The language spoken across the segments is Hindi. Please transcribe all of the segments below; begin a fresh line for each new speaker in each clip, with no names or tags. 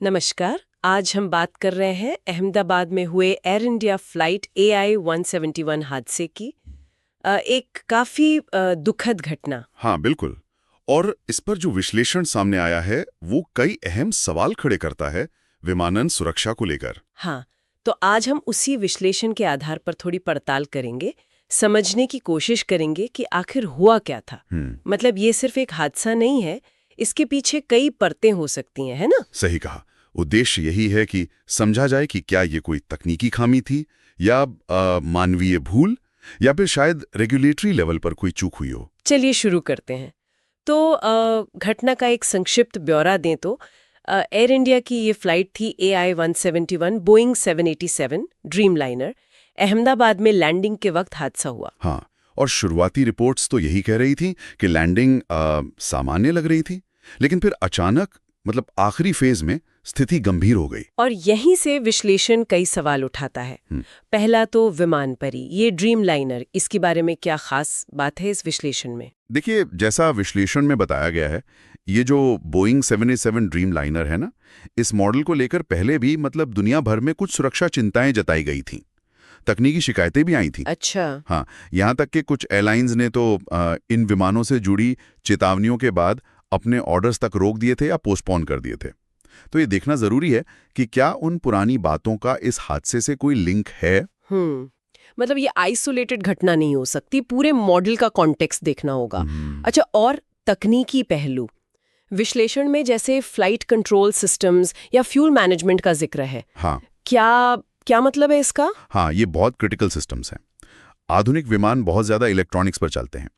नमस्कार। आज हम बात कर रहे हैं अहमदाबाद में हुए एयर इंडिया फ्लाइट AI 171 हादसे की। एक काफी दुखद घटना।
हाँ, बिल्कुल। और इस पर जो विश्लेषण सामने आया है वो कई अहम सवाल खड़े करता है विमानन सुरक्षा को लेकर।
हाँ, तो आज हम उसी विश्लेषण के आधार पर थोड़ी पड़ताल करेंगे, समझने की कोशिश करेंगे कि आखिर हुआ क्या था। मतलब ये सिर्फ एक हादसा नहीं है, इसके पीछे कई परतें हो सकती हैं, है ना?
सही कहा। उद्देश्य यही है कि समझा जाए कि क्या ये कोई तकनीकी खामी थी या मानवीय भूल या फिर शायद रेगुलेटरी लेवल पर कोई चूक हुई हो।
चलिए शुरू करते हैं। तो घटना का एक संक्षिप्त ब्यौरा दें तो एयर इंडिया की ये फ्लाइट थी AI 171 बोइंग 787 ड्रीमलाइनर। अहमदाबाद में लैंडिंग के वक्त हादसा हुआ।
हाँ, और शुरुआती रिपोर्ट्स तो यही कह रही थी कि लैंडिंग सामान्य लग रही थी, लेकिन फिर अचानक मतलब आखिरी फेज में स्थिति गंभीर हो गई।
और यहीं से विश्लेषण कई सवाल उठाता है। पहला तो विमान परी, ये ड्रीमलाइनर, इसके बारे में क्या खास बात है इस विश्लेषण में?
देखिए, जैसा विश्लेषण में बताया गया है, ये जो बोइंग 787 ड्रीम लाइनर है ना, इस मॉडल को लेकर पहले भी मतलब दुनिया भर में कुछ सुरक्षा चिंताएं जताई गई थीं। तकनीकी शिकायतें भी आई थीं।
अच्छा।
हाँ, यहाँ तक कि कुछ एयरलाइंस ने तो इन विमानों से जुड़ी चेतावनियों के बाद अपने ऑर्डर्स तक रोक दिए थे या पोस्टपोन कर दिए थे। तो ये देखना जरूरी है कि क्या उन पुरानी बातों का इस हादसे से कोई लिंक है।
मतलब ये आइसोलेटेड घटना नहीं हो सकती, पूरे मॉडल का कॉन्टेक्स्ट देखना होगा। अच्छा, और तकनीकी पहलू विश्लेषण में जैसे फ्लाइट कंट्रोल सिस्टम्स या फ्यूल मैनेजमेंट का जिक्र है।
हाँ,
क्या मतलब है इसका?
हाँ, ये बहुत क्रिटिकल सिस्टम्स हैं। आधुनिक विमान बहुत ज़्यादा इलेक्ट्रॉनिक्स पर चलते हैं,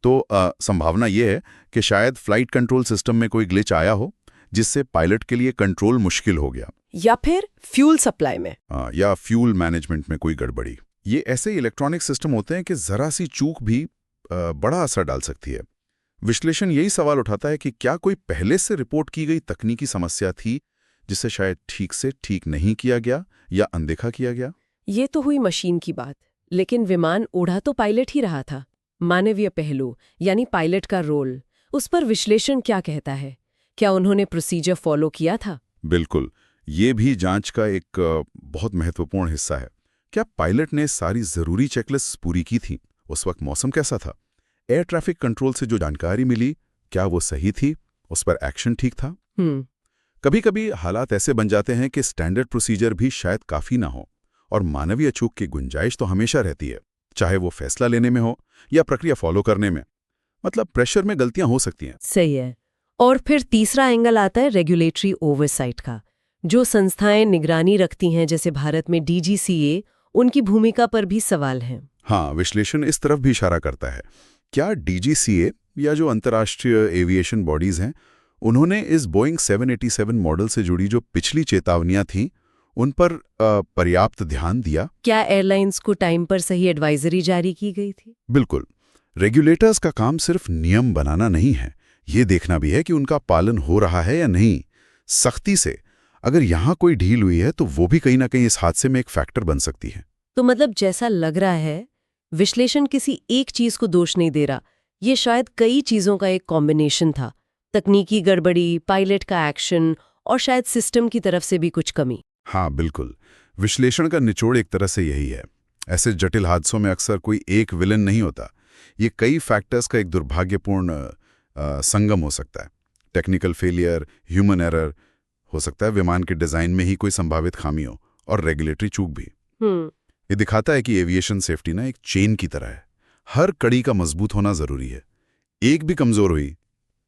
तो संभावना ये है कि शायद फ्लाइट कंट्रोल सिस्टम में कोई ग्लिच आया हो जिससे पायलट के लिए कंट्रोल मुश्किल हो गया,
या फिर फ्यूल सप्लाई में,
या फ्यूल मैनेजमेंट में कोई गड़बड़ी। ये ऐसे इलेक्ट्रॉनिक सिस्टम होते हैं कि जरा सी चूक भी बड़ा असर डाल सकती है। विश्लेषण यही सवाल उठाता है कि क्या कोई पहले से रिपोर्ट की गई तकनीकी समस्या थी जिसे शायद ठीक से ठीक नहीं किया गया या अनदेखा किया गया।
ये तो हुई मशीन की बात, लेकिन विमान उड़ा तो पायलट ही रहा था। मानवीय पहलू यानी पायलट का रोल, उस पर विश्लेषण क्या कहता है? क्या उन्होंने प्रोसीजर फॉलो किया था?
बिल्कुल, ये भी जांच का एक बहुत महत्वपूर्ण हिस्सा है। क्या पायलट ने सारी जरूरी चेकलिस्ट पूरी की थी? उस वक्त मौसम कैसा था? एयर ट्रैफिक कंट्रोल से जो जानकारी मिली, क्या वो सही थी? उस पर एक्शन ठीक था? कभी कभी हालात ऐसे बन जाते हैं कि स्टैंडर्ड प्रोसीजर भी शायद काफी ना हो, और मानवीय चूक की गुंजाइश तो हमेशा रहती है, चाहे वो फैसला लेने में हो या प्रक्रिया फॉलो करने में। मतलब प्रेशर में गलतियां हो सकती हैं।
सही है। और फिर तीसरा एंगल आता है रेगुलेटरी ओवरसाइट का। जो संस्थाएं निगरानी रखती हैं, जैसे भारत में DGCA, उनकी भूमिका पर भी सवाल हैं।
हाँ, विश्लेषण इस तरफ भी इशारा करता है। क्या DGCA या जो अंतर्राष्ट्रीय एविएशन बॉडीज हैं, उन्होंने इस बोइंग 787 मॉडल से जुड़ी जो पिछली चेतावनियां थीं, उन पर पर्याप्त ध्यान दिया?
क्या एयरलाइंस को टाइम पर सही एडवाइजरी जारी की गई थी?
बिल्कुल। रेगुलेटर्स का काम सिर्फ नियम बनाना नहीं है, ये देखना भी है कि उनका पालन हो रहा है या नहीं, सख्ती से। अगर यहाँ कोई ढील हुई है तो वो भी कहीं ना कहीं इस हादसे में एक फैक्टर बन सकती है।
तो मतलब जैसा लग रहा है, विश्लेषण किसी एक चीज को दोष नहीं दे रहा, ये शायद कई चीजों का एक कॉम्बिनेशन था। तकनीकी गड़बड़ी, पायलट का एक्शन और शायद सिस्टम की तरफ से भी कुछ कमी।
हाँ, बिल्कुल। विश्लेषण का निचोड़ एक तरह से यही है। ऐसे जटिल हादसों में अक्सर कोई एक विलन नहीं होता, ये कई फैक्टर्स का एक दुर्भाग्यपूर्ण संगम हो सकता है। टेक्निकल फेलियर, ह्यूमन एरर हो सकता है, विमान के डिजाइन में ही कोई संभावित खामी हो, और रेगुलेटरी चूक भी। ये दिखाता है कि एविएशन सेफ्टी ना एक चेन की तरह है, हर कड़ी का मजबूत होना जरूरी है। एक भी कमजोर हुई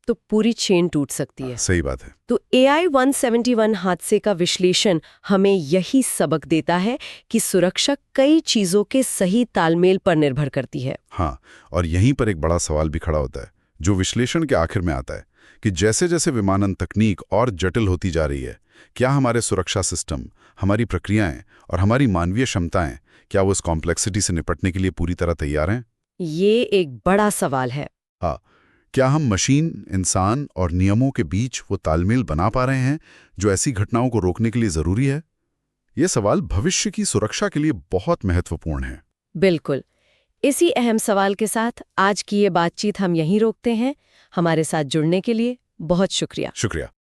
तो पूरी चेन टूट सकती है।
सही बात है।
तो AI 171 हादसे का विश्लेषण हमें यही सबक देता है कि सुरक्षा कई चीजों के सही तालमेल पर निर्भर करती है।
हाँ, और यहीं पर एक बड़ा सवाल भी खड़ा होता है, जो विश्लेषण के आखिर में आता है, कि जैसे जैसे विमानन तकनीक और जटिल होती जा रही है, क्या हमारे सुरक्षा सिस्टम, हमारी प्रक्रियाएं और हमारी मानवीय क्षमताएं, क्या वो इस कॉम्प्लेक्सिटी से निपटने के लिए पूरी तरह तैयार हैं?
ये एक बड़ा सवाल है।
हाँ, क्या हम मशीन, इंसान और नियमों के बीच वो तालमेल बना पा रहे हैं जो ऐसी घटनाओं को रोकने के लिए जरूरी है? ये सवाल भविष्य की सुरक्षा के लिए बहुत महत्वपूर्ण है।
बिल्कुल। इसी अहम सवाल के साथ आज की ये बातचीत हम यहीं रोकते हैं। हमारे साथ जुड़ने के लिए बहुत शुक्रिया।
शुक्रिया।